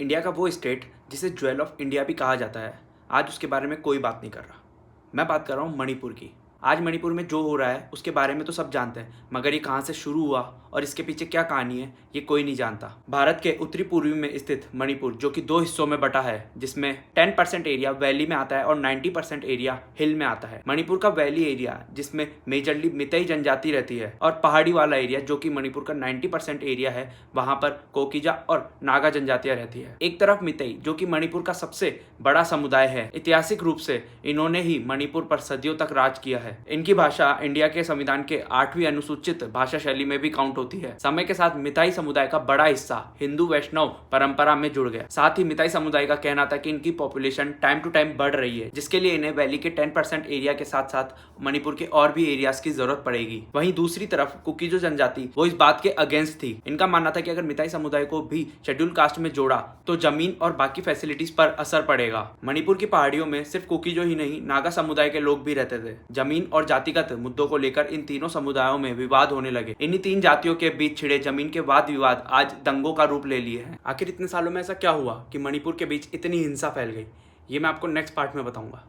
India का वो state जिसे ज्वेल ऑफ इंडिया भी कहा जाता है, आज उसके बारे में कोई बात नहीं कर रहा। मैं बात कर रहा हूँ मणिपुर की। आज मणिपुर में जो हो रहा है उसके बारे में तो सब जानते हैं, मगर ये कहाँ से शुरू हुआ और इसके पीछे क्या कहानी है ये कोई नहीं जानता। भारत के उत्तरी पूर्वी में स्थित मणिपुर, जो कि दो हिस्सों में बटा है, जिसमें 10% एरिया वैली में आता है और 90% एरिया हिल में आता है। मणिपुर का वैली एरिया, जिसमें मेजरली मितई जनजाति रहती है, और पहाड़ी वाला एरिया जो कि मणिपुर का 90% एरिया है, वहां पर कोकिजा और नागा जनजातियां रहती है। एक तरफ मितई, जो कि मणिपुर का सबसे बड़ा समुदाय है। ऐतिहासिक रूप से इन्होंने ही मणिपुर पर सदियों तक राज किया है। इनकी भाषा इंडिया के संविधान के 8वीं अनुसूचित भाषा शैली में भी काउंट होती है। समय के साथ मिताई समुदाय का बड़ा हिस्सा हिंदू वैष्णव परंपरा में जुड़ गया। साथ ही मिताई समुदाय का कहना था कि इनकी पॉपुलेशन टाइम टू टाइम बढ़ रही है, जिसके लिए इन्हें वैली के 10% एरिया के साथ साथ मणिपुर के और भी एरियाज की जरूरत पड़ेगी। वहीं दूसरी तरफ कुकीजो जनजाति वो इस बात के अगेंस्ट थी। इनका मानना था कि अगर मिताई समुदाय को भी शेड्यूल कास्ट में जोड़ा तो जमीन और बाकी फैसिलिटीज पर असर पड़ेगा। मणिपुर की पहाड़ियों में सिर्फ कुकीजो ही नहीं, नागा समुदाय के लोग भी रहते थे। जमीन और जातिगत मुद्दों को लेकर इन तीनों समुदायों में विवाद होने लगे। इन्हीं तीन जातियों के बीच छिड़े जमीन के वाद विवाद आज दंगों का रूप ले लिए हैं। आखिर इतने सालों में ऐसा क्या हुआ कि मणिपुर के बीच इतनी हिंसा फैल गई, ये मैं आपको नेक्स्ट पार्ट में बताऊंगा।